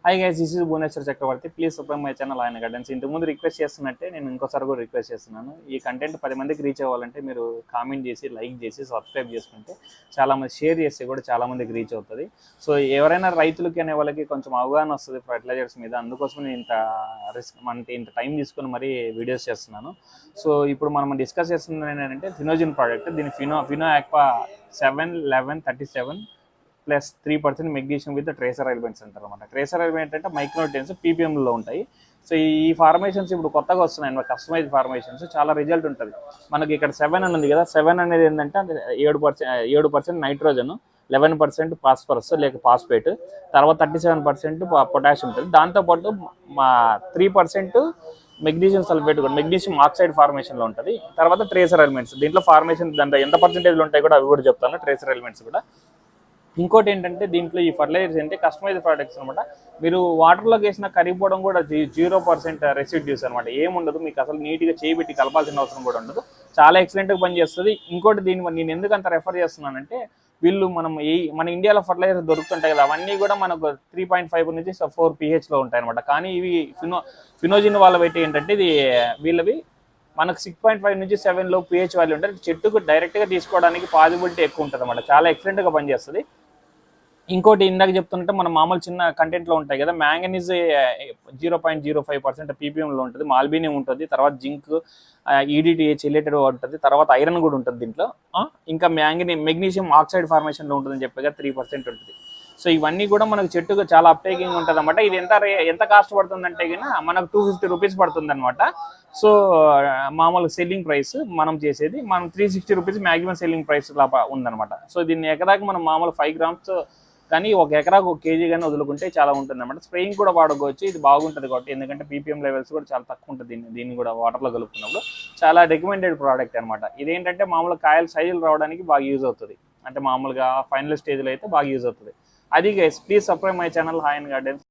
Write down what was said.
High guys, this is Bhuvaneshwar Chakravarthy. Please subscribe my channel ఆయన gardens. ఇంతకుముందు request చేస్తున్నట్టే నేను ఇంకోసారి కూడా రిక్వెస్ట్ చేస్తున్నాను. ఈ కంటెంట్ 10 మందికి రీచ్ అవ్వాలంటే మీరు కామెంట్ చేసి, లైక్ చేసి, సబ్స్క్రైబ్ చేసుకుంటే చాలామంది షేర్ చేస్తే కూడా చాలామందికి రీచ్ అవుతుంది. సో ఎవరైనా రైతులకి అనే వాళ్ళకి కొంచెం అవగాహన వస్తుంది ఫర్టిలైజర్స్ మీద. అందుకోసం నేను ఇంత టైం తీసుకొని మరీ వీడియోస్ చేస్తున్నాను. సో ఇప్పుడు మనం డిస్కస్ చేస్తున్నది ఏంటంటే ఫినోజిన్ ప్రోడక్ట్. దీని Fino aqua 7-11-37 plus 3% magnesium with tracer elements అంటారు అనమాట. ట్రేసర్ ఎలిమెంట్ అంటే మైక్రోన్యూట్రియన్స్ పీపీఎంలో ఉంటాయి. సో ఈ ఫార్మేషన్స్ ఇప్పుడు కొత్తగా వస్తున్నాయి, కస్టమైజ్ ఫార్మేషన్స్. చాలా రిజల్ట్ ఉంటుంది మనకి. ఇక్కడ 7 అని ఉంది కదా, 7 అనేది ఏంటంటే 7% నైట్రోజన్, 11% ఫాస్ఫరస్ లేక ఫాస్ఫేట్, తర్వాత 37% పొటాషియం ఉంటుంది. దాంతోపాటు 3% మెగ్నీషియం సల్ఫేట్ కూడా, మెగ్నీషియం ఆక్సైడ్ ఫార్మేషన్లో ఉంటుంది. తర్వాత ట్రేసర్ ఎలిమెంట్స్, దీంట్లో ఫార్మేషన్ దాంట్లో ఎంత పర్సెంటేజ్లు ఉంటాయి కూడా అవి కూడా చెప్తాను, ట్రేసర్ ఎలిమెంట్స్ కూడా. ఇంకోటి ఏంటంటే దీంట్లో ఈ ఫర్టిలైజర్స్ ఏంటి కస్టమైజ్ ప్రోడక్ట్స్ అనమాట. మీరు వాటర్లోకి వేసిన కరిగిపోవడం కూడా 0% రెసిడ్యూస్ అనమాట. ఏముండదు, మీకు అసలు నీట్గా చేయబెట్టి కలపాల్సిన అవసరం కూడా ఉండదు. చాలా ఎక్సలెంట్గా పనిచేస్తుంది. ఇంకోటి నేను ఎందుకు అంత రెఫర్ చేస్తున్నానంటే, వీళ్ళు మన ఇండియాలో ఫర్టిలైజర్స్ దొరుకుతుంటాయి కదా, అవన్నీ కూడా మనకు 3.5 నుంచి 4 pHలో ఉంటాయి అనమాట. కానీ ఇవి ఫినోజిన్ వాళ్ళ పెట్టి ఏంటంటే వీళ్ళవి మనకు 6.5 నుంచి 7 pH వాల్యూ ఉంటుంది. చెట్టుకు డైరెక్ట్గా తీసుకోవడానికి పాసిబిలిటీ ఎక్కువ ఉంటుంది అనమాట. చాలా ఎక్సలెంట్గా పనిచేస్తుంది. ఇంకోటి ఇందాక చెప్తుంటే మన మామూలు చిన్న కంటెంట్లో ఉంటాయి కదా, మ్యాంగనీస్ 0.05% పీపీఎంలో ఉంటుంది, మాల్బీనియం ఉంటుంది, తర్వాత జింక్, ఈడిటిహెచ్ రిలేటెడ్ ఉంటుంది, తర్వాత ఐరన్ కూడా ఉంటుంది దీంట్లో. ఇంకా మెగ్నీషియం ఆక్సైడ్ ఫార్మేషన్లో ఉంటుందని చెప్పగా 3% ఉంటుంది. సో ఇవన్నీ కూడా మనకు చెట్టుకు చాలా అప్టేకింగ్ ఉంటుంది అనమాట. ఇది ఎంత కాస్ట్ పడుతుంది అంటే కన్నా మనకు 250 రూపీస్ పడుతుంది అనమాట. సో మామూలు సెల్లింగ్ ప్రైస్ మనం 360 రూపీస్ మ్యాక్సిమం సెల్లింగ్ ప్రైస్ ఉందన్నమాట. సో దీన్ని ఎకరాకి మనం మామూలు 5 grams కానీ ఒక ఎకరాకు 1 kg కానీ వదులుకుంటే చాలా ఉంటుంది అనమాట. స్ప్రేయింగ్ కూడా వాడుకోవచ్చు, ఇది బాగుంటుంది కాబట్టి. ఎందుకంటే పీపీఎం లెవెల్స్ కూడా చాలా తక్కువ ఉంటుంది దీన్ని కూడా వాటర్లో కలుపుకున్నప్పుడు. చాలా రికమెండెడ్ ప్రోడక్ట్ అనమాట. ఇదేంటంటే మామూలు కాయలు సైజులు రావడానికి బాగా యూజ్ అవుతుంది. అంటే మామూలుగా ఫైనల్ స్టేజ్లో అయితే బాగా యూజ్ అవుతుంది. అది guys, please subscribe my channel hi and gardens.